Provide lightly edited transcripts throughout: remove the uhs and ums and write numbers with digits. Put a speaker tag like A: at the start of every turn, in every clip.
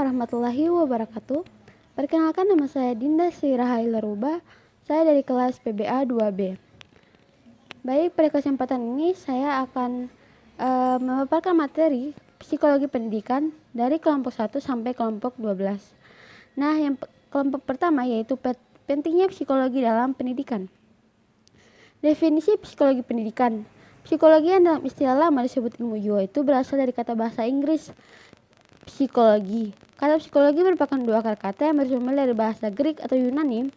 A: warahmatullahi wabarakatuh. Perkenalkan, nama saya Dinda Sirahai Leruba. Saya dari kelas PBA 2B. Baik, pada kesempatan ini saya akan memaparkan materi psikologi pendidikan dari kelompok 1 sampai kelompok 12. Nah, yang kelompok pertama yaitu pentingnya psikologi dalam pendidikan. Definisi psikologi pendidikan. Psikologi yang dalam istilah lama disebut ilmu jiwa itu berasal dari kata bahasa Inggris psikologi. Kata psikologi merupakan dua akar kata yang bersumber dari bahasa Greek atau Yunani,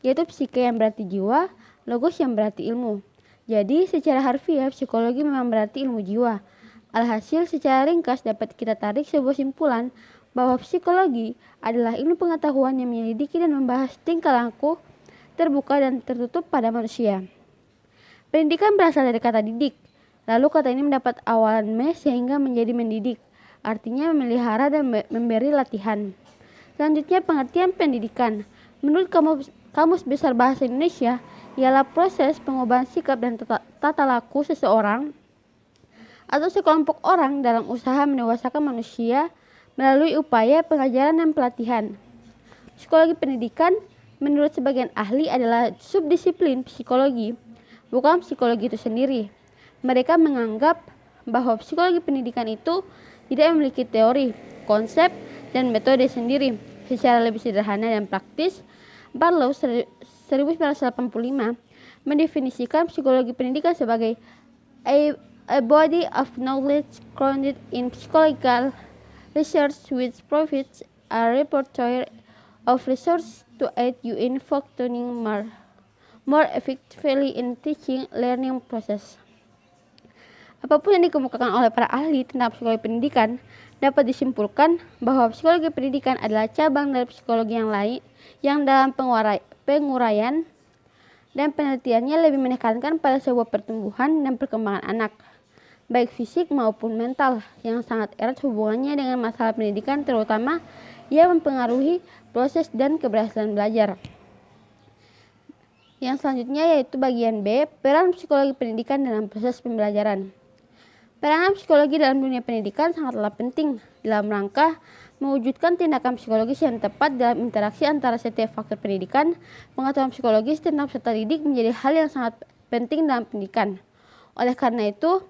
A: yaitu psike yang berarti jiwa, logos yang berarti ilmu. Jadi secara harfiah psikologi memang berarti ilmu jiwa. Alhasil secara ringkas dapat kita tarik sebuah simpulan bahwa psikologi adalah ilmu pengetahuan yang menyelidiki dan membahas tingkah laku terbuka dan tertutup pada manusia. Pendidikan berasal dari kata didik, lalu kata ini mendapat awalan me sehingga menjadi mendidik. Artinya memelihara dan memberi latihan. Selanjutnya pengertian pendidikan. Menurut Kamus Besar Bahasa Indonesia, ialah proses pengubahan sikap dan tata laku seseorang atau sekelompok orang dalam usaha mendewasakan manusia melalui upaya pengajaran dan pelatihan. Psikologi pendidikan menurut sebagian ahli adalah subdisiplin psikologi, bukan psikologi itu sendiri. Mereka menganggap bahwa psikologi pendidikan itu tidak memiliki teori, konsep, dan metode sendiri. Secara lebih sederhana dan praktis, Barlow 1985 mendefinisikan psikologi pendidikan sebagai a body of knowledge grounded in psychological research which provides a repertoire of resources to aid you in functioning more effectively in teaching learning process. Apapun yang dikemukakan oleh para ahli tentang psikologi pendidikan, dapat disimpulkan bahwa psikologi pendidikan adalah cabang dari psikologi yang lain yang dalam penguraian dan penelitiannya lebih menekankan pada sebuah pertumbuhan dan perkembangan anak, baik fisik maupun mental, yang sangat erat hubungannya dengan masalah pendidikan, terutama yang mempengaruhi proses dan keberhasilan belajar. Yang selanjutnya yaitu bagian B, peran psikologi pendidikan dalam proses pembelajaran. Peranan psikologi dalam dunia pendidikan sangatlah penting dalam rangka mewujudkan tindakan psikologis yang tepat dalam interaksi antara setiap faktor pendidikan. Pengetahuan psikologis tentang peserta didik menjadi hal yang sangat penting dalam pendidikan. Oleh karena itu,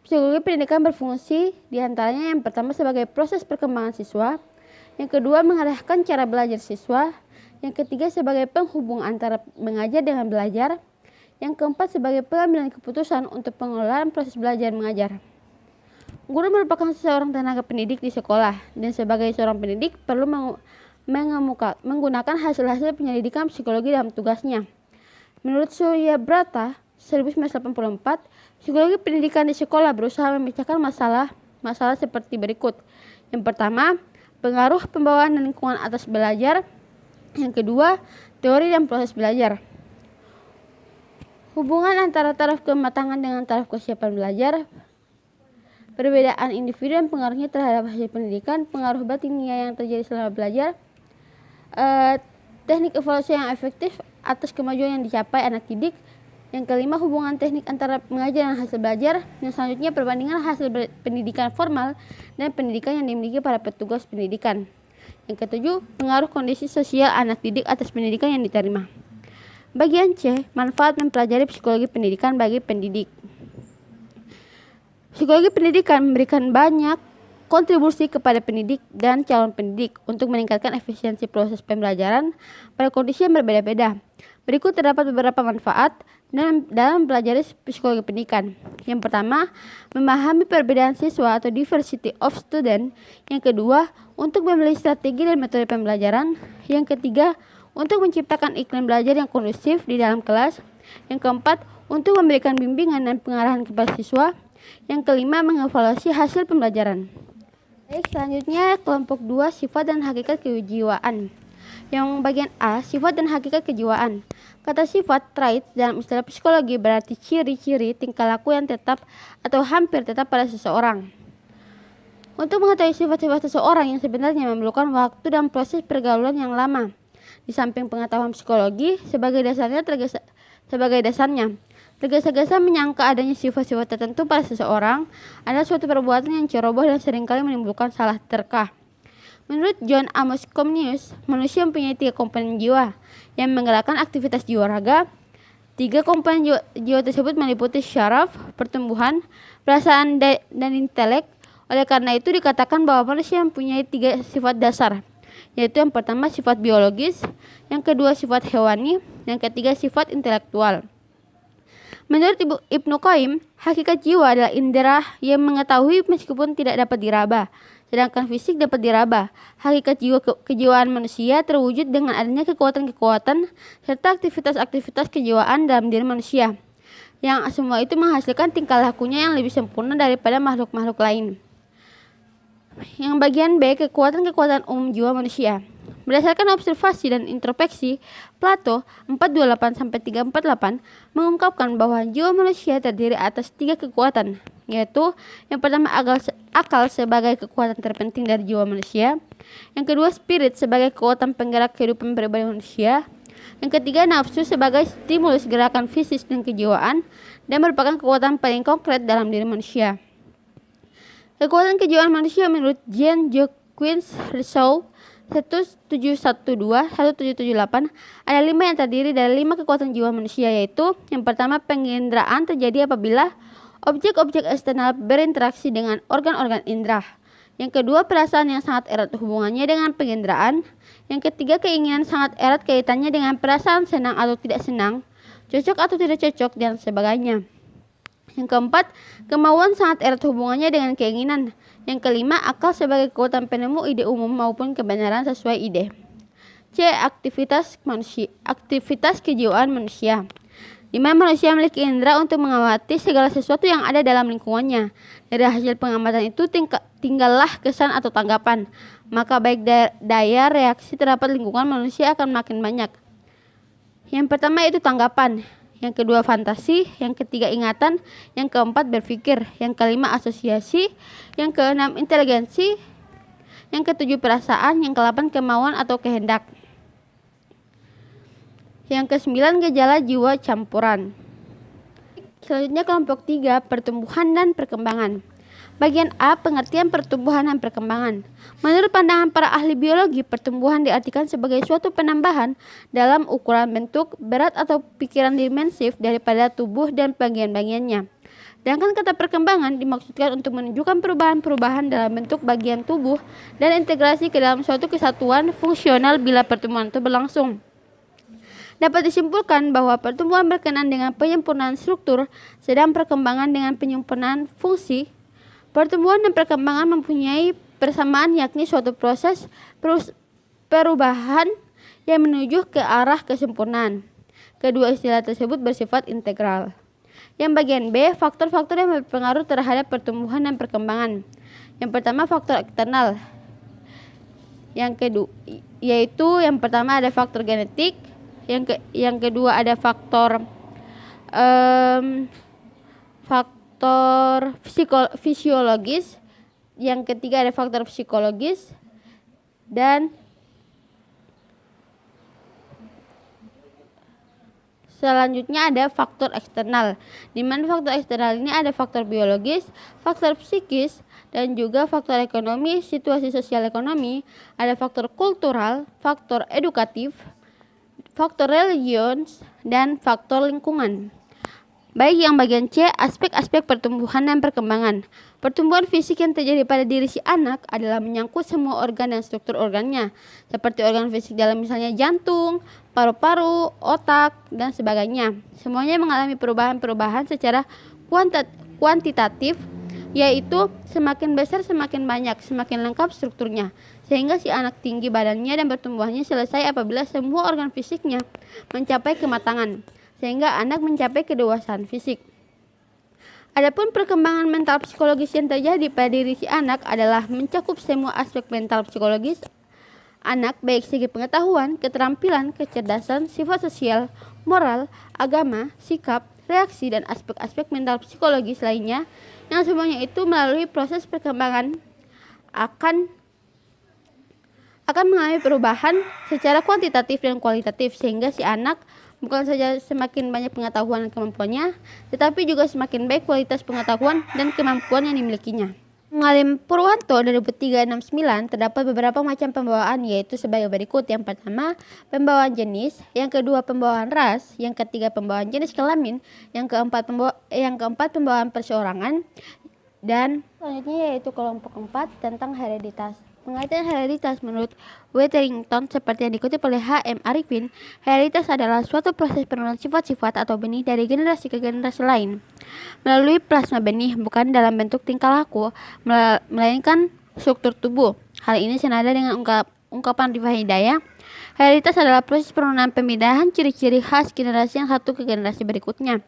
A: psikologi pendidikan berfungsi diantaranya yang pertama sebagai proses perkembangan siswa, yang kedua mengarahkan cara belajar siswa, yang ketiga sebagai penghubung antara mengajar dengan belajar, yang keempat sebagai pengambilan keputusan untuk pengelolaan proses belajar mengajar. Guru merupakan seorang tenaga pendidik di sekolah, dan sebagai seorang pendidik perlu menggunakan hasil-hasil penyelidikan psikologi dalam tugasnya. Menurut Surya Brata 1984, psikologi pendidikan di sekolah berusaha memecahkan masalah seperti berikut. Yang pertama, pengaruh pembawaan dan lingkungan atas belajar. Yang kedua, teori dan proses belajar. Hubungan antara taraf kematangan dengan taraf kesiapan belajar, perbedaan individu dan pengaruhnya terhadap hasil pendidikan, pengaruh batinia yang terjadi selama belajar, teknik evaluasi yang efektif atas kemajuan yang dicapai anak didik. Yang kelima, hubungan teknik antara mengajar dan hasil belajar. Yang selanjutnya, perbandingan hasil pendidikan formal dan pendidikan yang dimiliki para petugas pendidikan. Yang ketujuh, pengaruh kondisi sosial anak didik atas pendidikan yang diterima. Bagian C, manfaat mempelajari psikologi pendidikan bagi pendidik. Psikologi pendidikan memberikan banyak kontribusi kepada pendidik dan calon pendidik untuk meningkatkan efisiensi proses pembelajaran pada kondisi yang berbeda-beda. Berikut terdapat beberapa manfaat dalam mempelajari psikologi pendidikan. Yang pertama, memahami perbedaan siswa atau diversity of student. Yang kedua, untuk memilih strategi dan metode pembelajaran. Yang ketiga, untuk menciptakan iklim belajar yang kondusif di dalam kelas. Yang keempat, untuk memberikan bimbingan dan pengarahan kepada siswa. Yang kelima, mengevaluasi hasil pembelajaran. Baik, selanjutnya kelompok 2, sifat dan hakikat kejiwaan. Yang bagian A, sifat dan hakikat kejiwaan. Kata sifat, traits, dalam istilah psikologi berarti ciri-ciri tingkah laku yang tetap atau hampir tetap pada seseorang. Untuk mengetahui sifat-sifat seseorang yang sebenarnya memerlukan waktu dan proses pergaulan yang lama. Di samping pengetahuan psikologi, sebagai dasarnya tergesa-gesa menyangka adanya sifat-sifat tertentu pada seseorang adalah suatu perbuatan yang ceroboh dan seringkali menimbulkan salah terkah. Menurut John Amos Comenius, manusia mempunyai 3 komponen jiwa yang menggerakkan aktivitas jiwa raga. 3 komponen jiwa tersebut meliputi syaraf, pertumbuhan, perasaan, dan intelek. Oleh karena itu dikatakan bahwa manusia mempunyai 3 sifat dasar, yaitu yang pertama sifat biologis, yang kedua sifat hewani, yang ketiga sifat intelektual. Menurut Ibnu Qayyim, hakikat jiwa adalah indera yang mengetahui meskipun tidak dapat diraba, sedangkan fisik dapat diraba. Hakikat kejiwaan manusia terwujud dengan adanya kekuatan-kekuatan serta aktivitas-aktivitas kejiwaan dalam diri manusia, yang semua itu menghasilkan tingkah lakunya yang lebih sempurna daripada makhluk-makhluk lain. Yang bagian B, kekuatan-kekuatan umum jiwa manusia. Berdasarkan observasi dan introspeksi, Plato 428-348 mengungkapkan bahwa jiwa manusia terdiri atas 3 kekuatan, yaitu yang pertama akal sebagai kekuatan terpenting dari jiwa manusia, yang kedua spirit sebagai kekuatan penggerak kehidupan pribadi manusia, yang ketiga nafsu sebagai stimulus gerakan fisik dan kejiwaan, dan merupakan kekuatan paling konkret dalam diri manusia. Kekuatan kejiwaan manusia menurut Jean-Jacques Rousseau 1712-1778 ada 5 yang terdiri dari 5 kekuatan jiwa manusia, yaitu yang pertama penginderaan terjadi apabila objek-objek eksternal berinteraksi dengan organ-organ indera. Yang kedua perasaan yang sangat erat hubungannya dengan penginderaan. Yang ketiga keinginan sangat erat kaitannya dengan perasaan senang atau tidak senang, cocok atau tidak cocok, dan sebagainya. Yang keempat, kemauan sangat erat hubungannya dengan keinginan. Yang kelima, akal sebagai kekuatan penemu ide umum maupun kebenaran sesuai ide. C. Aktivitas kejiwaan manusia. Di mana manusia memiliki indera untuk mengamati segala sesuatu yang ada dalam lingkungannya. Dari hasil pengamatan itu tinggallah kesan atau tanggapan. Maka baik daya reaksi terhadap lingkungan manusia akan makin banyak. Yang pertama itu tanggapan. Yang kedua fantasi, yang ketiga ingatan, yang keempat berpikir, yang kelima asosiasi, yang keenam inteligensi, yang ketujuh perasaan, yang kedelapan kemauan atau kehendak. Yang kesembilan gejala jiwa campuran. Selanjutnya kelompok 3, pertumbuhan dan perkembangan. Bagian A, pengertian pertumbuhan dan perkembangan. Menurut pandangan para ahli biologi, pertumbuhan diartikan sebagai suatu penambahan dalam ukuran, bentuk, berat atau pikiran dimensif daripada tubuh dan bagian-bagiannya. Sedangkan kata perkembangan dimaksudkan untuk menunjukkan perubahan-perubahan dalam bentuk bagian tubuh dan integrasi ke dalam suatu kesatuan fungsional bila pertumbuhan itu berlangsung. Dapat disimpulkan bahwa pertumbuhan berkenaan dengan penyempurnaan struktur, sedang perkembangan dengan penyempurnaan fungsi. Pertumbuhan dan perkembangan mempunyai persamaan, yakni suatu proses perubahan yang menuju ke arah kesempurnaan. Kedua istilah tersebut bersifat integral. Yang bagian B, faktor-faktor yang berpengaruh terhadap pertumbuhan dan perkembangan. Yang pertama faktor eksternal. Yaitu yang pertama ada faktor genetik, yang kedua ada faktor fisiologis, yang ketiga ada faktor psikologis, dan selanjutnya ada faktor eksternal. Di mana faktor eksternal ini ada faktor biologis, faktor psikis, dan juga faktor ekonomi, situasi sosial ekonomi, ada faktor kultural, faktor edukatif, faktor religius, dan faktor lingkungan. Baik yang bagian C, aspek-aspek pertumbuhan dan perkembangan. Pertumbuhan fisik yang terjadi pada diri si anak adalah menyangkut semua organ dan struktur organnya, seperti organ fisik dalam misalnya jantung, paru-paru, otak, dan sebagainya. Semuanya mengalami perubahan-perubahan secara kuantitatif, yaitu semakin besar semakin banyak, semakin lengkap strukturnya, sehingga si anak tinggi badannya dan pertumbuhannya selesai apabila semua organ fisiknya mencapai kematangan, sehingga anak mencapai kedewasaan fisik. Adapun perkembangan mental psikologis yang terjadi pada diri si anak adalah mencakup semua aspek mental psikologis anak, baik segi pengetahuan, keterampilan, kecerdasan, sifat sosial, moral, agama, sikap, reaksi, dan aspek-aspek mental psikologis lainnya, yang semuanya itu melalui proses perkembangan akan mengalami perubahan secara kuantitatif dan kualitatif, sehingga si anak bukan saja semakin banyak pengetahuan dan kemampuannya, tetapi juga semakin baik kualitas pengetahuan dan kemampuan yang dimilikinya. Mengalim Purwanto 2003-69 terdapat beberapa macam pembawaan, yaitu sebagai berikut. Yang pertama, pembawaan jenis, yang kedua pembawaan ras, yang ketiga pembawaan jenis kelamin, yang keempat pembawaan perseorangan, dan selanjutnya yaitu kelompok 4 tentang hereditas. Pengertian hereditas menurut Witherington seperti yang dikutip oleh H.M. Arifin, hereditas adalah suatu proses penurunan sifat-sifat atau benih dari generasi ke generasi lain melalui plasma benih, bukan dalam bentuk tingkah laku, melainkan struktur tubuh. Hal ini senada dengan ungkapan Rifah Hidayah, hereditas adalah proses penurunan pemindahan ciri-ciri khas generasi yang satu ke generasi berikutnya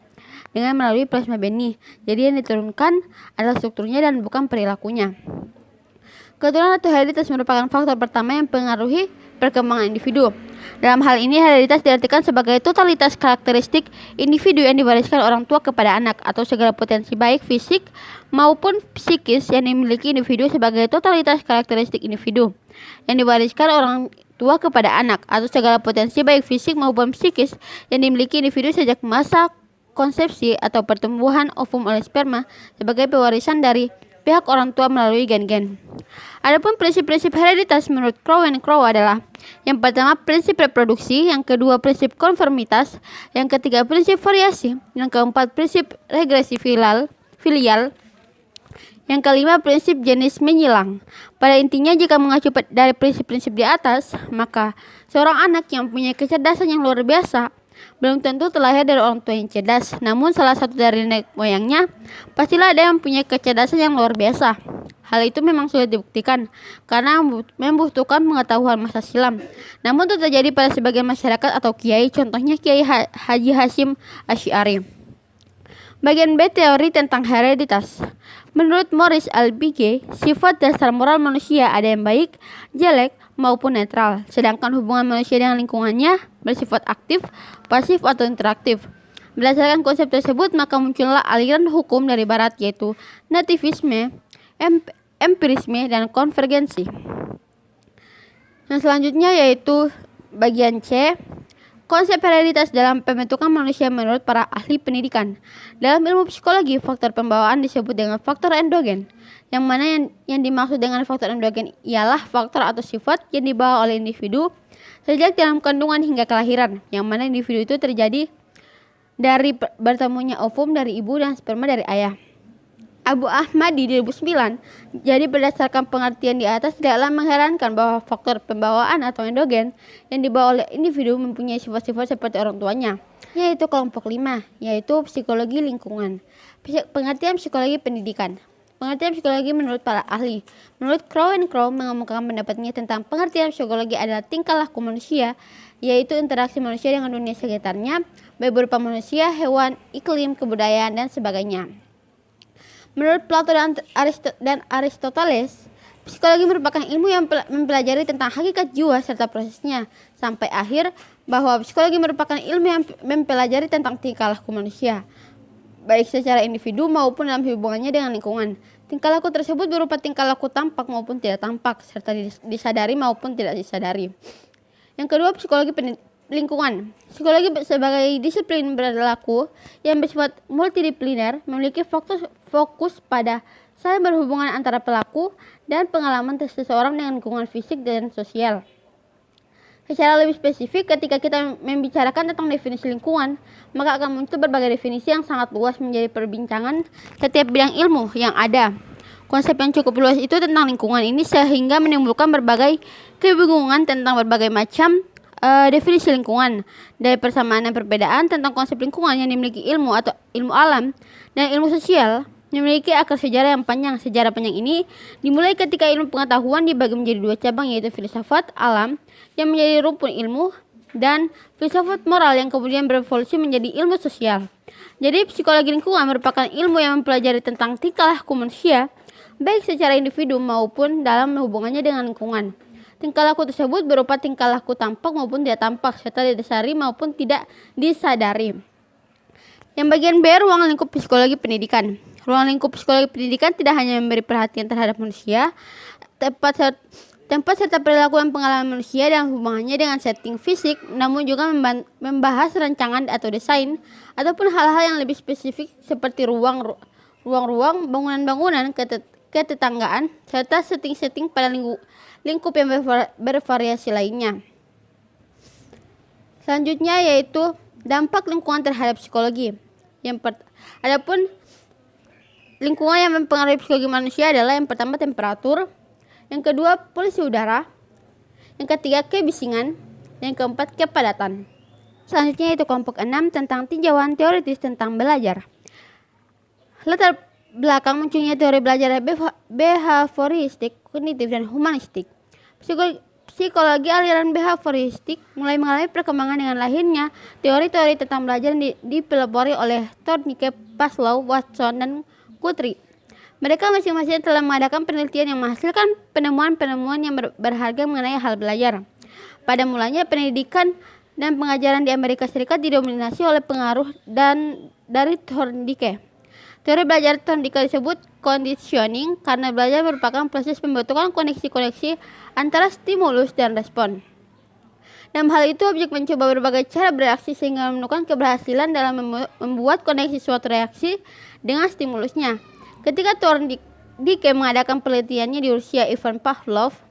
A: dengan melalui plasma benih. Jadi yang diturunkan adalah strukturnya dan bukan perilakunya. Keturunan atau hereditas merupakan faktor pertama yang mempengaruhi perkembangan individu. Dalam hal ini, hereditas diartikan sebagai totalitas karakteristik individu yang diwariskan orang tua kepada anak, atau segala potensi baik fisik maupun psikis yang dimiliki individu sebagai totalitas karakteristik individu yang diwariskan orang tua kepada anak, atau segala potensi baik fisik maupun psikis yang dimiliki individu sejak masa konsepsi atau pertumbuhan ovum oleh sperma sebagai pewarisan dari pihak orang tua melalui gen-gen. Adapun prinsip-prinsip hereditas menurut Crow and Crow adalah: yang pertama, prinsip reproduksi; yang kedua, prinsip konformitas; yang ketiga, prinsip variasi; yang keempat, prinsip regresi filial; yang kelima, prinsip jenis menyilang. Pada intinya, jika mengacu dari prinsip-prinsip di atas, maka seorang anak yang mempunyai kecerdasan yang luar biasa belum tentu terlahir dari orang tua yang cerdas, namun salah satu dari nenek moyangnya pastilah ada yang mempunyai kecerdasan yang luar biasa. Hal itu memang sulit dibuktikan karena membutuhkan pengetahuan masa silam. Namun itu terjadi pada sebagian masyarakat atau kiai, contohnya Kiai Haji Hasyim Asy'ari. Bagian B, teori tentang hereditas. Menurut Maurice Albige, sifat dasar moral manusia ada yang baik, jelek, maupun netral. Sedangkan hubungan manusia dengan lingkungannya bersifat aktif, pasif, atau interaktif. Berdasarkan konsep tersebut, maka muncullah aliran hukum dari barat, yaitu nativisme, empirisme, dan konvergensi. Yang selanjutnya yaitu bagian C, konsep hereditas dalam pembentukan manusia menurut para ahli pendidikan. Dalam ilmu psikologi, faktor pembawaan disebut dengan faktor endogen, yang mana yang dimaksud dengan faktor endogen ialah faktor atau sifat yang dibawa oleh individu sejak dalam kandungan hingga kelahiran, yang mana individu itu terjadi dari bertemunya ovum dari ibu dan sperma dari ayah. Abu Ahmad di 2009. Jadi berdasarkan pengertian di atas, tidaklah mengherankan bahwa faktor pembawaan atau endogen yang dibawa oleh individu mempunyai sifat-sifat seperti orang tuanya, yaitu kelompok 5, yaitu psikologi lingkungan. Pengertian psikologi pendidikan. Pengertian psikologi menurut para ahli. Menurut Crow and Crow mengemukakan pendapatnya tentang pengertian psikologi adalah tingkah laku manusia, yaitu interaksi manusia dengan dunia sekitarnya, baik berupa manusia, hewan, iklim, kebudayaan, dan sebagainya. Menurut Plato dan Aristoteles, psikologi merupakan ilmu yang mempelajari tentang hakikat jiwa serta prosesnya, sampai akhir bahwa psikologi merupakan ilmu yang mempelajari tentang tingkah laku manusia, baik secara individu maupun dalam hubungannya dengan lingkungan. Tingkah laku tersebut berupa tingkah laku tampak maupun tidak tampak, serta disadari maupun tidak disadari. Yang kedua, psikologi lingkungan. Psikologi sebagai disiplin berlaku yang bersifat multidisipliner, memiliki fokus pada saling berhubungan antara pelaku dan pengalaman seseorang dengan lingkungan fisik dan sosial. Secara lebih spesifik, ketika kita membicarakan tentang definisi lingkungan, maka akan muncul berbagai definisi yang sangat luas menjadi perbincangan setiap bidang ilmu yang ada. Konsep yang cukup luas itu tentang lingkungan ini sehingga menimbulkan berbagai kebingungan tentang berbagai macam definisi lingkungan, dari persamaan dan perbedaan tentang konsep lingkungan yang dimiliki ilmu atau ilmu alam dan ilmu sosial memiliki akar sejarah yang panjang. Sejarah panjang ini dimulai ketika ilmu pengetahuan dibagi menjadi dua cabang, yaitu filsafat alam yang menjadi rumpun ilmu dan filsafat moral yang kemudian berevolusi menjadi ilmu sosial. Jadi psikologi lingkungan merupakan ilmu yang mempelajari tentang tingkah laku manusia baik secara individu maupun dalam hubungannya dengan lingkungan. Tingkah laku tersebut berupa tingkah laku tampak maupun tidak tampak, serta didasari maupun tidak disadari. Yang bagian B, ruang lingkup psikologi pendidikan. Ruang lingkup psikologi pendidikan tidak hanya memberi perhatian terhadap manusia, tempat serta perilaku dan pengalaman manusia dan hubungannya dengan setting fisik, namun juga membahas rancangan atau desain, ataupun hal-hal yang lebih spesifik seperti ruang-ruang, bangunan-bangunan, ketetanggaan, serta setting-setting pada lingkup yang bervariasi lainnya. Selanjutnya yaitu dampak lingkungan terhadap psikologi. Adapun lingkungan yang mempengaruhi psikologi manusia adalah yang pertama temperatur, yang kedua polusi udara, yang ketiga kebisingan, yang keempat kepadatan. Selanjutnya yaitu kelompok 6 tentang tinjauan teoritis tentang belajar. Latar belakang munculnya teori belajar behavioristik, kognitif, dan humanistik. Psikologi aliran behavioristik mulai mengalami perkembangan dengan lahirnya teori-teori tentang belajar yang dipelopori oleh Thorndike, Maslow, Watson, dan Guthrie. Mereka masing-masing telah mengadakan penelitian yang menghasilkan penemuan-penemuan yang berharga mengenai hal belajar. Pada mulanya pendidikan dan pengajaran di Amerika Serikat didominasi oleh pengaruh dari Thorndike. Teori belajar Thorndike disebut conditioning karena belajar merupakan proses pembentukan koneksi-koneksi antara stimulus dan respon. Dalam hal itu, objek mencoba berbagai cara bereaksi sehingga menemukan keberhasilan dalam membuat koneksi suatu reaksi dengan stimulusnya. Ketika Thorndike mengadakan penelitiannya di Rusia, Ivan Pavlov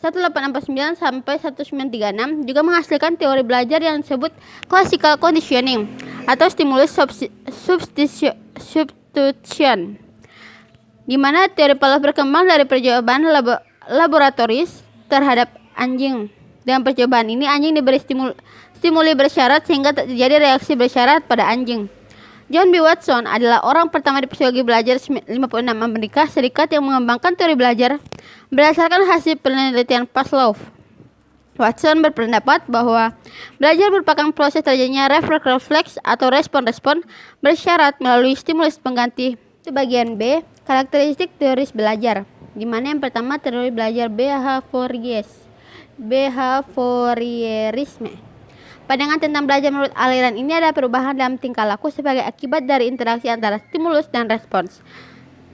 A: 1849 sampai 1936 juga menghasilkan teori belajar yang disebut classical conditioning atau stimulus substitution, di mana teori Pavlov berkembang dari percobaan laboratoris terhadap anjing. Dalam percobaan ini anjing diberi stimuli bersyarat sehingga terjadi reaksi bersyarat pada anjing. John B. Watson adalah orang pertama di psikologi belajar 56 Amerika Serikat yang mengembangkan teori belajar berdasarkan hasil penelitian Pavlov. Watson berpendapat bahwa belajar merupakan proses terjadinya refleks atau respon-respon bersyarat melalui stimulus pengganti. Di bagian B, karakteristik teori belajar, di mana yang pertama teori belajar behaviorisme. Pandangan tentang belajar menurut aliran ini adalah perubahan dalam tingkah laku sebagai akibat dari interaksi antara stimulus dan respons.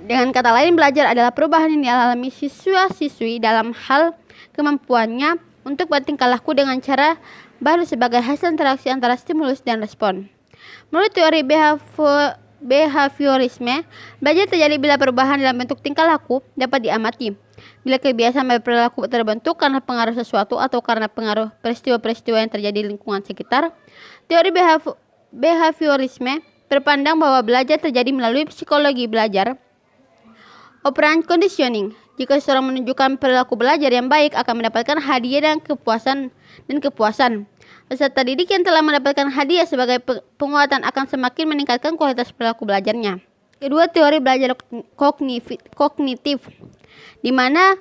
A: Dengan kata lain, belajar adalah perubahan yang dialami siswa-siswi dalam hal kemampuannya untuk bertingkah laku dengan cara baru sebagai hasil interaksi antara stimulus dan respon. Menurut teori behaviorisme, belajar terjadi bila perubahan dalam bentuk tingkah laku dapat diamati. Bila kebiasaan berperilaku terbentuk karena pengaruh sesuatu atau karena pengaruh peristiwa-peristiwa yang terjadi di lingkungan sekitar. Teori behaviorisme berpandang bahwa belajar terjadi melalui psikologi belajar. Operant conditioning. Jika seseorang menunjukkan perilaku belajar yang baik akan mendapatkan hadiah dan kepuasan. Peserta didik yang telah mendapatkan hadiah sebagai penguatan akan semakin meningkatkan kualitas perilaku belajarnya. Kedua, teori belajar kognitif, di mana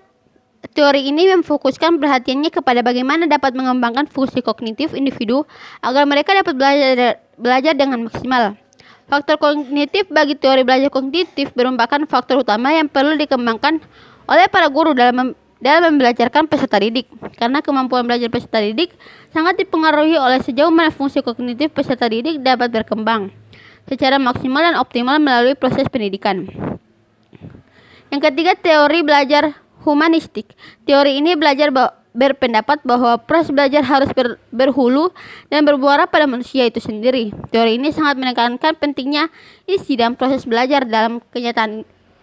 A: teori ini memfokuskan perhatiannya kepada bagaimana dapat mengembangkan fungsi kognitif individu agar mereka dapat belajar dengan maksimal. Faktor kognitif bagi teori belajar kognitif merupakan faktor utama yang perlu dikembangkan oleh para guru dalam membelajarkan peserta didik, karena kemampuan belajar peserta didik sangat dipengaruhi oleh sejauh mana fungsi kognitif peserta didik dapat berkembang secara maksimal dan optimal melalui proses pendidikan. Yang ketiga, teori belajar humanistik. Teori ini berpendapat bahwa proses belajar harus berhulu dan bermuara pada manusia itu sendiri. Teori ini sangat menekankan pentingnya isi dan proses belajar. Dalam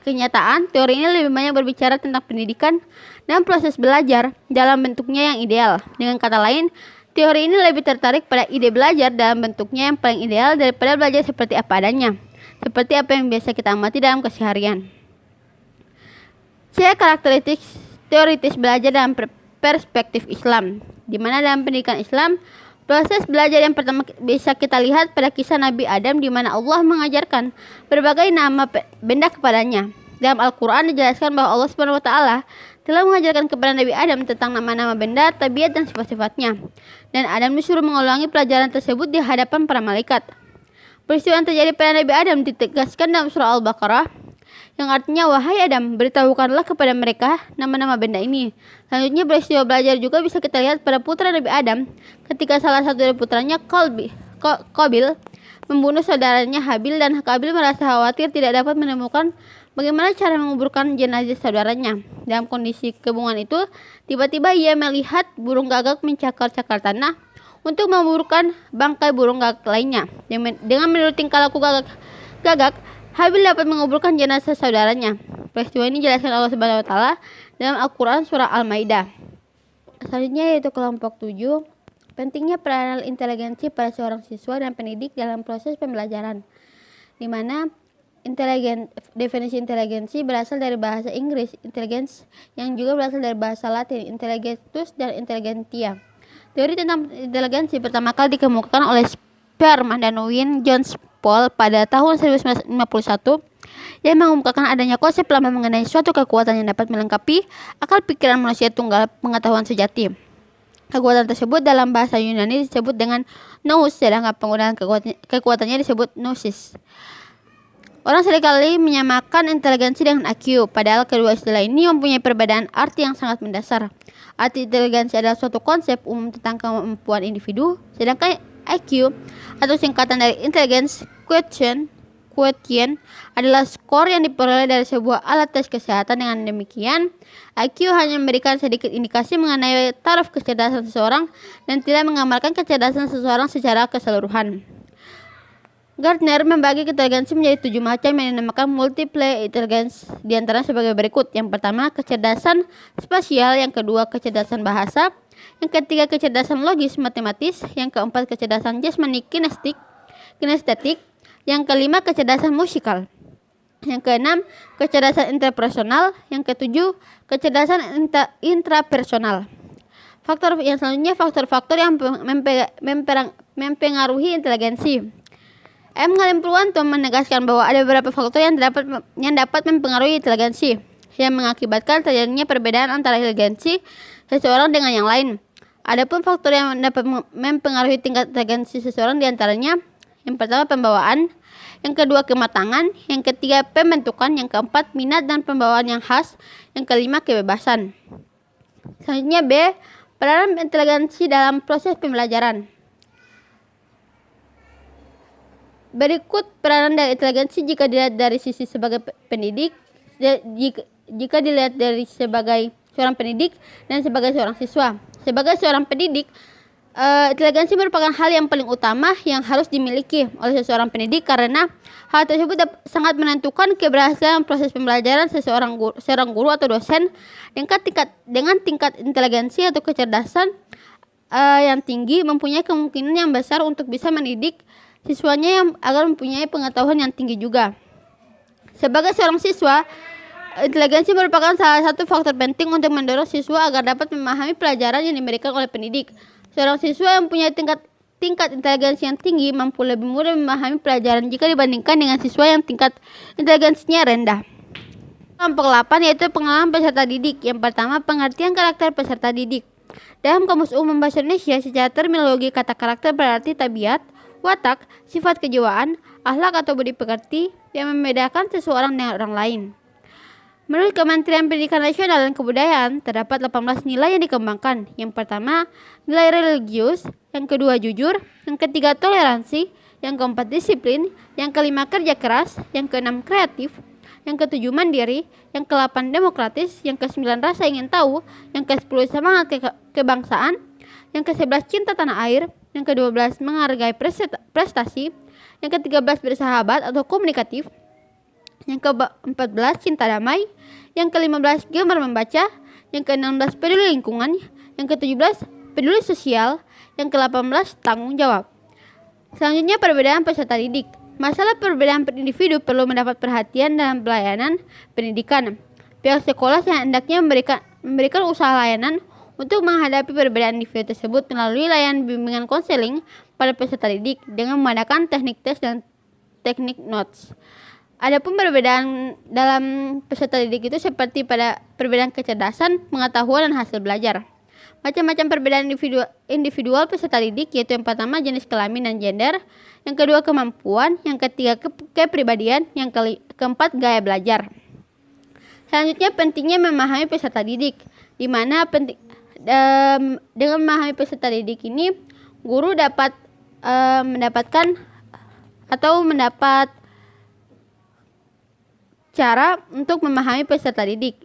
A: kenyataan, teori ini lebih banyak berbicara tentang pendidikan dan proses belajar dalam bentuknya yang ideal. Dengan kata lain, teori ini lebih tertarik pada ide belajar dalam bentuknya yang paling ideal daripada belajar seperti apa adanya, seperti apa yang biasa kita amati dalam keseharian. C. Karakteristik teoritis belajar dalam perspektif Islam, di mana dalam pendidikan Islam, proses belajar yang pertama bisa kita lihat pada kisah Nabi Adam, di mana Allah mengajarkan berbagai nama benda kepadanya. Dalam Al-Quran dijelaskan bahwa Allah SWT telah mengajarkan kepada Nabi Adam tentang nama-nama benda, tabiat, dan sifat-sifatnya. Dan Adam disuruh mengulangi pelajaran tersebut di hadapan para malaikat. Peristiwa yang terjadi pada Nabi Adam ditegaskan dalam surah Al-Baqarah, yang artinya, wahai Adam, beritahukanlah kepada mereka nama-nama benda ini. Selanjutnya, peristiwa belajar juga bisa kita lihat pada putra Nabi Adam ketika salah satu dari putranya, Qabil, membunuh saudaranya Habil, dan Qabil merasa khawatir tidak dapat menemukan bagaimana cara menguburkan jenazah saudaranya. Dalam kondisi kebingungan itu, tiba-tiba ia melihat burung gagak mencakar-cakar tanah untuk menguburkan bangkai burung gagak lainnya. Dengan menurut tingkah laku gagak, Habil dapat menguburkan jenazah saudaranya. Peristiwa ini dijelaskan Allah Subhanahu wa taala dalam Al-Qur'an surah Al-Maidah. Selanjutnya yaitu kelompok 7, pentingnya peranan inteligensi pada seorang siswa dan pendidik dalam proses pembelajaran, di mana definisi inteligensi berasal dari bahasa Inggris intelligence yang juga berasal dari bahasa Latin intelligentus dan intelligentsia. Teori tentang inteligensi pertama kali dikemukakan oleh Spearman dan Wynne Jones Paul pada tahun 1951 yang mengemukakan adanya konsep lama mengenai suatu kekuatan yang dapat melengkapi akal pikiran manusia tunggal pengetahuan sejati. Kekuatan tersebut dalam bahasa Yunani disebut dengan nous, sedangkan penggunaan kekuatannya disebut gnosis. Orang seringkali menyamakan inteligensi dengan IQ, padahal kedua istilah ini mempunyai perbedaan arti yang sangat mendasar. Arti inteligensi adalah suatu konsep umum tentang kemampuan individu, sedangkan IQ atau singkatan dari Intelligence Quotient adalah skor yang diperoleh dari sebuah alat tes kesehatan. Dengan demikian, IQ hanya memberikan sedikit indikasi mengenai taraf kecerdasan seseorang dan tidak menggambarkan kecerdasan seseorang secara keseluruhan. Gardner membagi inteligensi menjadi 7 macam yang dinamakan multiple intelligence, di antaranya sebagai berikut. Yang pertama, kecerdasan spasial. Yang kedua, kecerdasan bahasa. Yang ketiga, kecerdasan logis matematis. Yang keempat, kecerdasan jasmani kinestetik. Yang kelima, kecerdasan musikal. Yang keenam, kecerdasan interpersonal. Yang ketujuh, kecerdasan intrapersonal. Faktor yang selanjutnya, faktor-faktor yang mempengaruhi inteligensi. M. Ngalen Purwanto menegaskan bahwa ada beberapa faktor yang dapat mempengaruhi inteligensi, yang mengakibatkan terjadinya perbedaan antara inteligensi seseorang dengan yang lain. Adapun faktor yang dapat mempengaruhi tingkat inteligensi seseorang diantaranya, yang pertama pembawaan, yang kedua kematangan, yang ketiga pembentukan, yang keempat minat dan pembawaan yang khas, yang kelima kebebasan. Selanjutnya B. Peranan inteligensi dalam proses pembelajaran. Berikut peranan dari inteligensi jika dilihat dari sisi sebagai pendidik, jika dilihat dari sebagai seorang pendidik dan sebagai seorang siswa. Sebagai seorang pendidik, inteligensi merupakan hal yang paling utama yang harus dimiliki oleh seseorang pendidik karena hal tersebut sangat menentukan keberhasilan proses pembelajaran seorang guru atau dosen dengan tingkat inteligensi atau kecerdasan yang tinggi mempunyai kemungkinan yang besar untuk bisa mendidik siswanya yang agar mempunyai pengetahuan yang tinggi juga. Sebagai seorang siswa, inteligensi merupakan salah satu faktor penting untuk mendorong siswa agar dapat memahami pelajaran yang diberikan oleh pendidik. Seorang siswa yang mempunyai tingkat inteligensi yang tinggi mampu lebih mudah memahami pelajaran jika dibandingkan dengan siswa yang tingkat inteligensinya rendah. Kelompok 8 yaitu pengalaman peserta didik. Yang pertama, pengertian karakter peserta didik. Dalam Kamus Umum Bahasa Indonesia, secara terminologi kata karakter berarti tabiat, watak, sifat kejiwaan, akhlak atau budi pekerti yang membedakan seseorang dengan orang lain. Menurut Kementerian Pendidikan Nasional dan Kebudayaan, terdapat 18 nilai yang dikembangkan. Yang pertama, nilai religius, yang kedua jujur, yang ketiga toleransi, yang keempat disiplin, yang kelima kerja keras, yang keenam kreatif, yang ketujuh mandiri, yang ke-8 demokratis, yang ke-9 rasa ingin tahu, yang ke-10 semangat kebangsaan, yang ke-11 cinta tanah air, yang ke-12 menghargai prestasi, yang ke-13 bersahabat atau komunikatif, yang ke-14 cinta damai, yang ke-15 gemar membaca, yang ke-16 peduli lingkungan, yang ke-17 peduli sosial, yang ke-18 tanggung jawab. Selanjutnya perbedaan peserta didik. Masalah perbedaan per individu perlu mendapat perhatian dalam pelayanan pendidikan. Pihak sekolah hendaknya memberikan usaha layanan untuk menghadapi perbedaan individu tersebut melalui layanan bimbingan konseling pada peserta didik dengan menggunakan teknik tes dan teknik notes. Adapun perbedaan dalam peserta didik itu seperti pada perbedaan kecerdasan, pengetahuan, dan hasil belajar. Macam-macam perbedaan individual peserta didik yaitu yang pertama jenis kelamin dan gender, yang kedua kemampuan, yang ketiga kepribadian, yang keempat gaya belajar. Selanjutnya pentingnya memahami peserta didik, di mana dengan memahami peserta didik ini guru dapat mendapat cara untuk memahami peserta didik.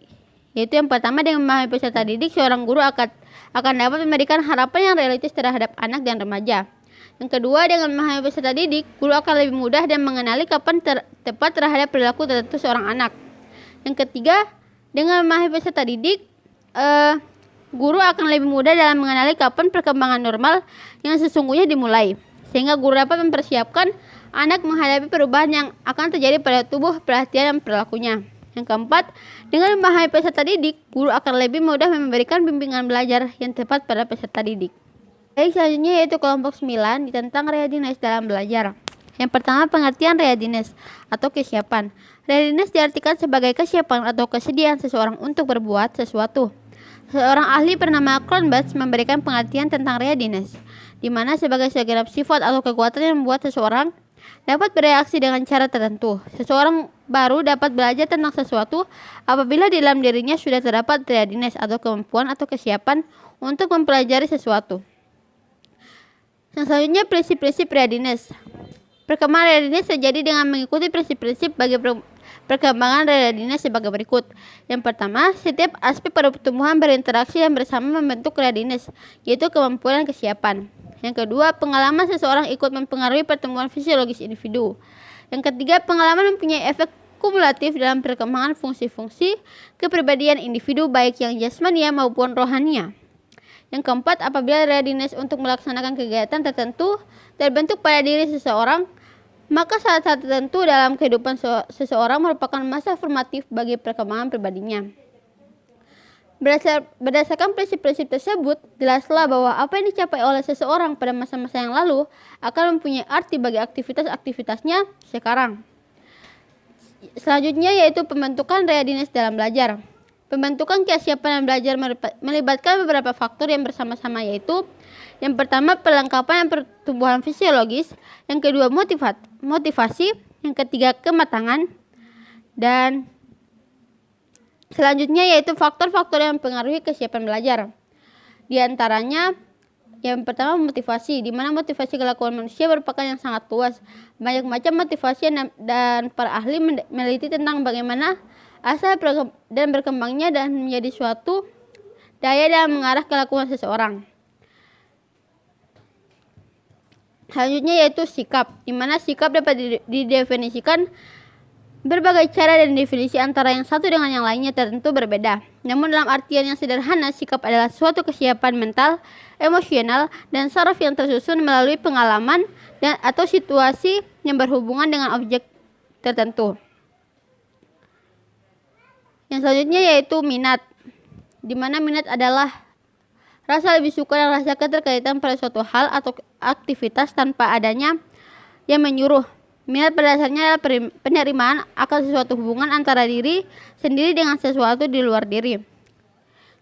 A: Yaitu yang pertama, dengan memahami peserta didik, seorang guru akan dapat memberikan harapan yang realistis terhadap anak dan remaja. Yang kedua, dengan memahami peserta didik, guru akan lebih mudah dan mengenali kapan tepat terhadap perilaku tertentu seorang anak. Yang ketiga, dengan memahami peserta didik, guru akan lebih mudah dalam mengenali kapan perkembangan normal yang sesungguhnya dimulai, sehingga guru dapat mempersiapkan anak menghadapi perubahan yang akan terjadi pada tubuh, perhatian, dan perilakunya. Yang keempat, dengan memahami peserta didik, guru akan lebih mudah memberikan bimbingan belajar yang tepat pada peserta didik. Baik, selanjutnya yaitu kelompok 9 tentang readiness dalam belajar. Yang pertama, pengertian readiness atau kesiapan. Readiness diartikan sebagai kesiapan atau kesediaan seseorang untuk berbuat sesuatu. Seorang ahli bernama Cronbach memberikan pengertian tentang readiness, di mana sebagai segenap sifat atau kekuatan yang membuat seseorang dapat bereaksi dengan cara tertentu. Seseorang baru dapat belajar tentang sesuatu apabila di dalam dirinya sudah terdapat readiness atau kemampuan atau kesiapan untuk mempelajari sesuatu. Yang selanjutnya, prinsip-prinsip readiness. Perkembangan readiness terjadi dengan mengikuti prinsip-prinsip bagi perkembangan readiness sebagai berikut. Yang pertama, setiap aspek pada pertumbuhan berinteraksi dan bersama membentuk readiness, yaitu kemampuan dan kesiapan. Yang kedua, pengalaman seseorang ikut mempengaruhi pertumbuhan fisiologis individu. Yang ketiga, pengalaman mempunyai efek kumulatif dalam perkembangan fungsi-fungsi kepribadian individu baik yang jasmania maupun rohania. Yang keempat, apabila readiness untuk melaksanakan kegiatan tertentu terbentuk pada diri seseorang, maka saat-saat tertentu dalam kehidupan seseorang merupakan masa formatif bagi perkembangan pribadinya. Berdasarkan prinsip-prinsip tersebut, jelaslah bahwa apa yang dicapai oleh seseorang pada masa-masa yang lalu akan mempunyai arti bagi aktivitas-aktivitasnya sekarang. Selanjutnya yaitu pembentukan readiness dalam belajar. Pembentukan kesiapan dan belajar melibatkan beberapa faktor yang bersama-sama, yaitu yang pertama, perlengkapan dan pertumbuhan fisiologis, yang kedua, motivasi, yang ketiga, kematangan, dan selanjutnya yaitu faktor-faktor yang mempengaruhi kesiapan belajar. Di antaranya, yang pertama, motivasi, di mana motivasi kelakuan manusia merupakan yang sangat luas. Banyak macam motivasi dan para ahli meneliti tentang bagaimana asal dan berkembangnya dan menjadi suatu daya dalam mengarah kelakuan seseorang. Selanjutnya yaitu sikap, di mana sikap dapat didefinisikan berbagai cara dan definisi antara yang satu dengan yang lainnya tentu berbeda. Namun dalam artian yang sederhana, sikap adalah suatu kesiapan mental, emosional, dan saraf yang tersusun melalui pengalaman dan atau situasi yang berhubungan dengan objek tertentu. Yang selanjutnya yaitu minat, di mana minat adalah rasa lebih suka dan rasa keterkaitan pada suatu hal atau aktivitas tanpa adanya yang menyuruh. Minat pada dasarnya adalah penerimaan akan sesuatu hubungan antara diri sendiri dengan sesuatu di luar diri.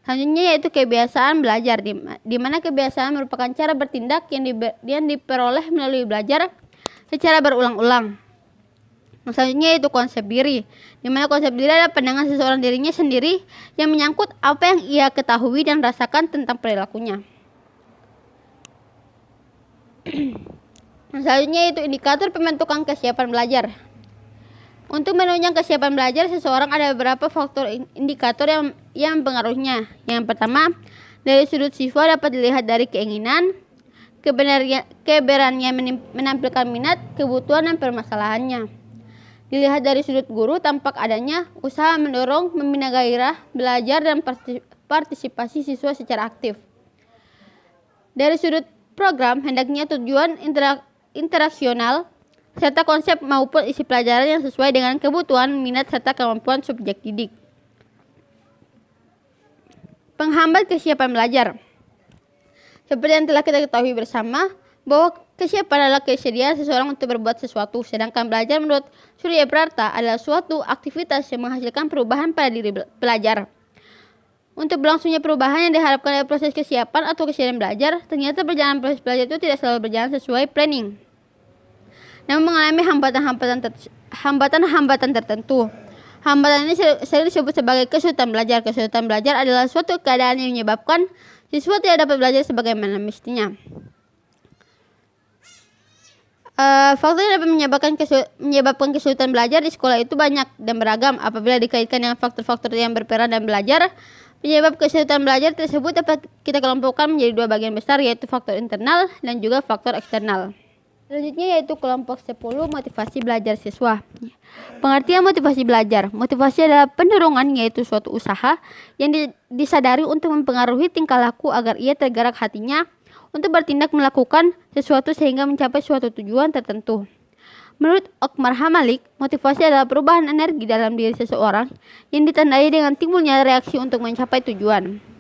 A: Selanjutnya yaitu kebiasaan belajar, di mana kebiasaan merupakan cara bertindak yang diperoleh melalui belajar secara berulang-ulang. Selanjutnya yaitu konsep diri, di mana konsep diri adalah pandangan seseorang dirinya sendiri yang menyangkut apa yang ia ketahui dan rasakan tentang perilakunya. Selanjutnya yaitu indikator pembentukan kesiapan belajar. Untuk menunjang kesiapan belajar seseorang ada beberapa faktor indikator yang mempengaruhinya. Yang pertama, dari sudut siswa dapat dilihat dari keinginan, keberanian menampilkan minat, kebutuhan, dan permasalahannya. Dilihat dari sudut guru, tampak adanya usaha mendorong, membina gairah belajar dan partisipasi siswa secara aktif. Dari sudut program, hendaknya tujuan interaksional serta konsep maupun isi pelajaran yang sesuai dengan kebutuhan, minat, serta kemampuan subjek didik. Penghambat kesiapan belajar. Seperti yang telah kita ketahui bersama, bahwa kesiapan adalah kesediaan seseorang untuk berbuat sesuatu, sedangkan belajar menurut Surya Prarta adalah suatu aktivitas yang menghasilkan perubahan pada diri pelajar. Untuk berlangsungnya perubahan yang diharapkan dari proses kesiapan atau kesediaan belajar, ternyata perjalanan proses belajar itu tidak selalu berjalan sesuai planning, namun mengalami hambatan-hambatan tertentu. Hambatan ini sering disebut sebagai kesulitan belajar. Kesulitan belajar adalah suatu keadaan yang menyebabkan siswa tidak dapat belajar sebagaimana mestinya. Faktor yang dapat menyebabkan kesulitan belajar di sekolah itu banyak dan beragam. Apabila dikaitkan dengan faktor-faktor yang berperan dalam belajar, penyebab kesulitan belajar tersebut dapat kita kelompokkan menjadi dua bagian besar, yaitu faktor internal dan juga faktor eksternal. Selanjutnya yaitu kelompok 10, motivasi belajar siswa. Pengertian motivasi belajar. Motivasi adalah pendorongan, yaitu suatu usaha yang disadari untuk mempengaruhi tingkah laku agar ia tergerak hatinya untuk bertindak melakukan sesuatu sehingga mencapai suatu tujuan tertentu. Menurut Okmar Hamalik, motivasi adalah perubahan energi dalam diri seseorang yang ditandai dengan timbulnya reaksi untuk mencapai tujuan.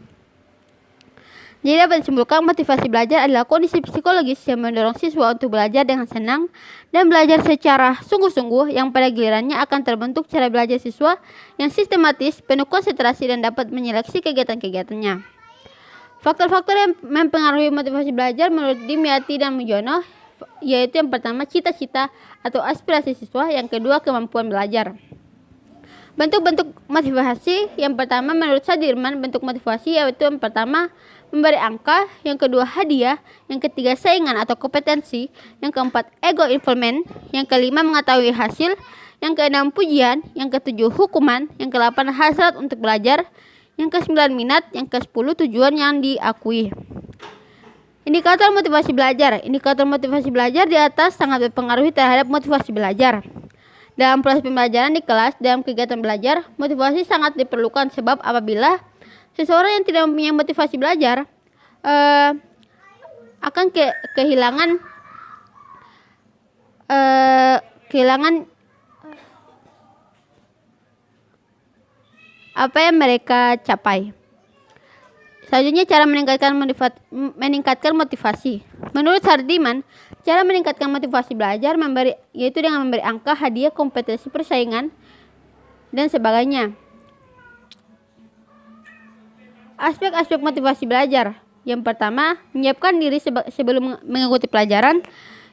A: Jadi dapat disimpulkan motivasi belajar adalah kondisi psikologis yang mendorong siswa untuk belajar dengan senang dan belajar secara sungguh-sungguh, yang pada gilirannya akan terbentuk cara belajar siswa yang sistematis, penuh konsentrasi, dan dapat menyeleksi kegiatan-kegiatannya. Faktor-faktor yang mempengaruhi motivasi belajar menurut Dimyati dan Mujono yaitu yang pertama cita-cita atau aspirasi siswa, yang kedua kemampuan belajar. Bentuk-bentuk motivasi yang pertama menurut Sadirman, bentuk motivasi yaitu yang pertama memberi angka, yang kedua hadiah, yang ketiga saingan atau kompetensi, yang keempat ego involvement, yang kelima mengetahui hasil, yang keenam pujian, yang ketujuh hukuman, yang kedelapan hasrat untuk belajar, yang kesembilan minat, yang kesepuluh tujuan yang diakui. Indikator motivasi belajar. Indikator motivasi belajar di atas sangat berpengaruh terhadap motivasi belajar. Dalam proses pembelajaran di kelas, dalam kegiatan belajar, motivasi sangat diperlukan sebab apabila seseorang yang tidak mempunyai motivasi belajar akan kehilangan apa yang mereka capai. Selanjutnya cara meningkatkan motivasi. Menurut Sardiman, cara meningkatkan motivasi belajar yaitu dengan memberi angka, hadiah, kompetensi, persaingan, dan sebagainya. Aspek-aspek motivasi belajar. Yang pertama, menyiapkan diri sebelum mengikuti pelajaran.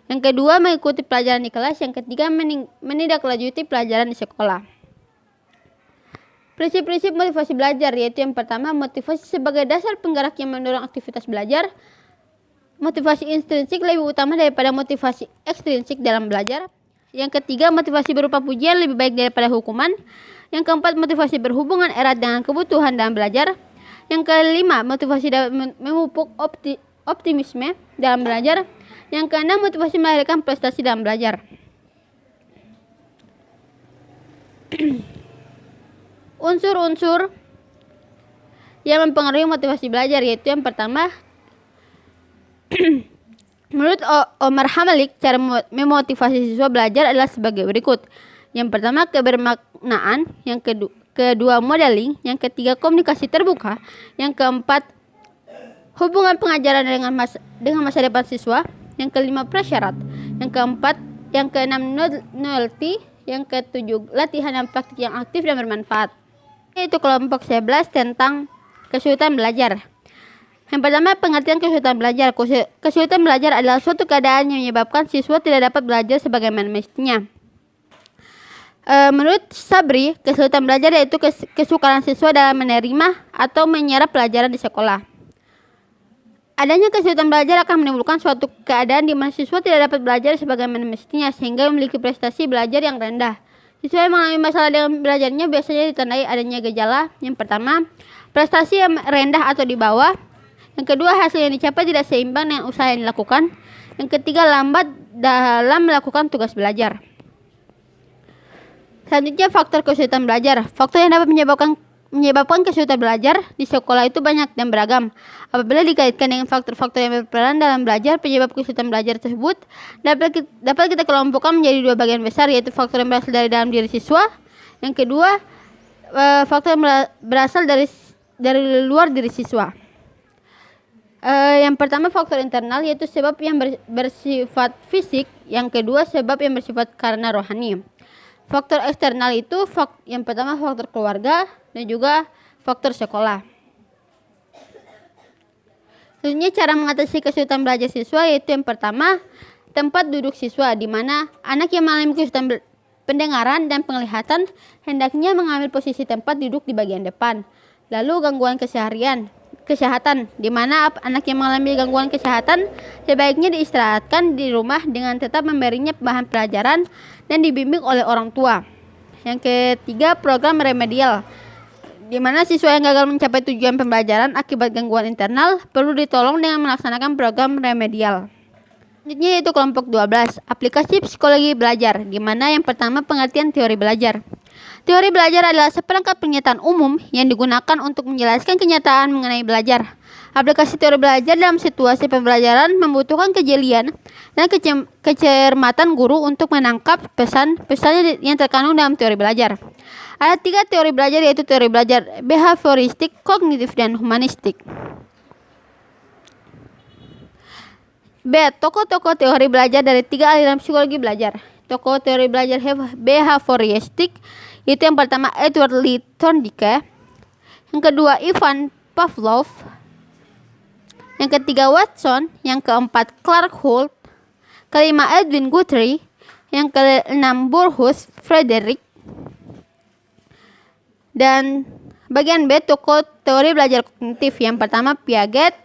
A: Yang kedua, mengikuti pelajaran di kelas. Yang ketiga, menindaklanjuti pelajaran di sekolah. Prinsip-prinsip motivasi belajar yaitu yang pertama, motivasi sebagai dasar penggerak yang mendorong aktivitas belajar. Motivasi intrinsik lebih utama daripada motivasi ekstrinsik dalam belajar. Yang ketiga, motivasi berupa pujian lebih baik daripada hukuman. Yang keempat, motivasi berhubungan erat dengan kebutuhan dalam belajar. Yang kelima, motivasi dapat memupuk optimisme dalam belajar. Yang keenam, motivasi melahirkan prestasi dalam belajar. Unsur-unsur yang mempengaruhi motivasi belajar yaitu yang pertama, menurut Omar Hamalik, cara memotivasi siswa belajar adalah sebagai berikut. Yang pertama, kebermaknaan. Yang kedua, modeling. Yang ketiga, komunikasi terbuka. Yang keempat, hubungan pengajaran dengan masa depan siswa. Yang kelima, prasyarat. Yang keenam, novelty. Yang ketujuh, latihan dan praktik yang aktif dan bermanfaat. Yaitu kelompok 11 tentang kesulitan belajar. Yang pertama, pengertian kesulitan belajar. Kesulitan belajar adalah suatu keadaan yang menyebabkan siswa tidak dapat belajar sebagaimana mestinya. Menurut Sabri, kesulitan belajar yaitu kesukaran siswa dalam menerima atau menyerap pelajaran di sekolah. Adanya kesulitan belajar akan menimbulkan suatu keadaan di mana siswa tidak dapat belajar sebagaimana mestinya sehingga memiliki prestasi belajar yang rendah. Siswa yang mengalami masalah dengan belajarnya biasanya ditandai adanya gejala. Yang pertama, prestasi yang rendah atau di bawah. Yang kedua, hasil yang dicapai tidak seimbang dengan usaha yang dilakukan. Yang ketiga, lambat dalam melakukan tugas belajar. Selanjutnya, faktor kesulitan belajar. Faktor yang dapat menyebabkan kesulitan belajar di sekolah itu banyak dan beragam. Apabila dikaitkan dengan faktor-faktor yang berperan dalam belajar, penyebab kesulitan belajar tersebut dapat kita kelompokkan menjadi dua bagian besar, yaitu faktor yang berasal dari dalam diri siswa. Yang kedua, faktor yang berasal dari luar diri siswa. Yang pertama, faktor internal, yaitu sebab yang bersifat fisik. Yang kedua, sebab yang bersifat karena rohani. Faktor eksternal itu yang pertama faktor keluarga dan juga faktor sekolah. Selanjutnya, cara mengatasi kesulitan belajar siswa yaitu yang pertama, tempat duduk siswa, di mana anak yang mengalami kesulitan pendengaran dan penglihatan hendaknya mengambil posisi tempat duduk di bagian depan. Lalu gangguan kesehatan, di mana anak yang mengalami gangguan kesehatan sebaiknya diistirahatkan di rumah dengan tetap memberinya bahan pelajaran dan dibimbing oleh orang tua. Yang ketiga, program remedial, di mana siswa yang gagal mencapai tujuan pembelajaran akibat gangguan internal perlu ditolong dengan melaksanakan program remedial.
B: Selanjutnya yaitu kelompok 12, aplikasi psikologi belajar, di mana yang pertama pengertian teori belajar. Teori belajar adalah seperangkat pernyataan umum yang digunakan untuk menjelaskan kenyataan mengenai belajar. Aplikasi teori belajar dalam situasi pembelajaran membutuhkan kejelian dan kecermatan guru untuk menangkap pesan-pesan yang terkandung dalam teori belajar. Ada 3 teori belajar, yaitu teori belajar behavioristik, kognitif, dan humanistik. B. Tokoh-tokoh teori belajar dari 3 aliran psikologi belajar. Tokoh teori belajar behavioristik itu yang pertama Edward Lee Thorndike, yang kedua Ivan Pavlov, yang ketiga Watson, yang keempat Clark Holt, kelima Edwin Guthrie, yang keenam Burrhus Frederick. Dan bagian B, tokoh teori belajar kognitif, yang pertama Piaget,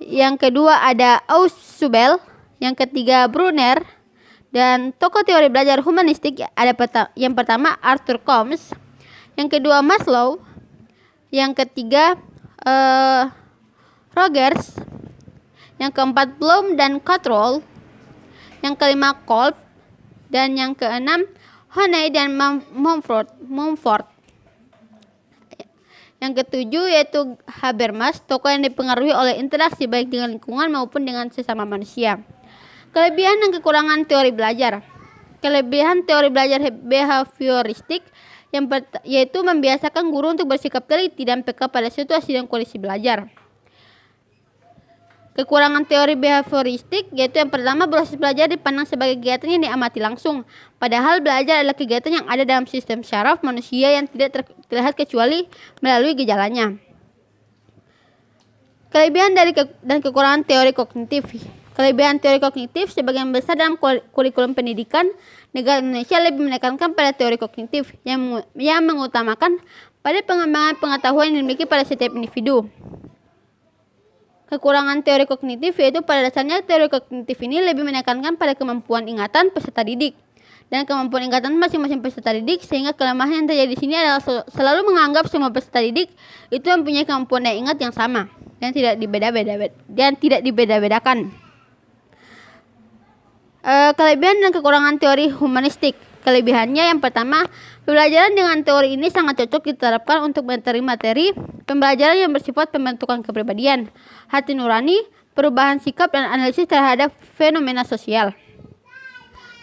B: yang kedua ada Ausubel, yang ketiga Brunner, dan tokoh teori belajar humanistik ada yang pertama Arthur Combs, yang kedua Maslow, yang ketiga Rogers, yang keempat Bloom dan Cottrell, yang kelima Kolb, dan yang keenam Honey dan Mumford. Yang ketujuh yaitu Habermas, tokoh yang dipengaruhi oleh interaksi baik dengan lingkungan maupun dengan sesama manusia. Kelebihan dan kekurangan teori belajar. Kelebihan teori belajar behavioristik yaitu membiasakan guru untuk bersikap teliti dan peka pada situasi dan kondisi belajar. Kekurangan teori behavioristik yaitu yang pertama, proses belajar dipandang sebagai kegiatan yang diamati langsung, padahal belajar adalah kegiatan yang ada dalam sistem syaraf manusia yang tidak terlihat kecuali melalui gejalanya. Kelebihan dan kekurangan teori kognitif. Kelebihan teori kognitif, sebagian besar dalam kurikulum pendidikan negara Indonesia lebih menekankan pada teori kognitif yang mengutamakan pada pengembangan pengetahuan yang dimiliki pada setiap individu. Kekurangan teori kognitif yaitu pada dasarnya teori kognitif ini lebih menekankan pada kemampuan ingatan peserta didik dan kemampuan ingatan masing-masing peserta didik, sehingga kelemahan yang terjadi di sini adalah selalu menganggap semua peserta didik itu mempunyai kemampuan daya ingat yang sama dan tidak dibeda-bedakan. Kelebihan dan kekurangan teori humanistik. Kelebihannya yang pertama, pembelajaran dengan teori ini sangat cocok diterapkan untuk materi pembelajaran yang bersifat pembentukan kepribadian, hati nurani, perubahan sikap, dan analisis terhadap fenomena sosial.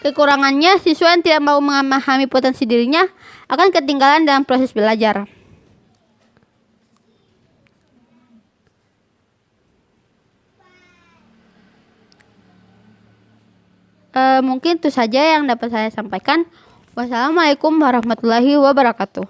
B: Kekurangannya, siswa yang tidak mau memahami potensi dirinya akan ketinggalan dalam proses belajar. Mungkin itu saja yang dapat saya sampaikan. Wassalamualaikum warahmatullahi wabarakatuh.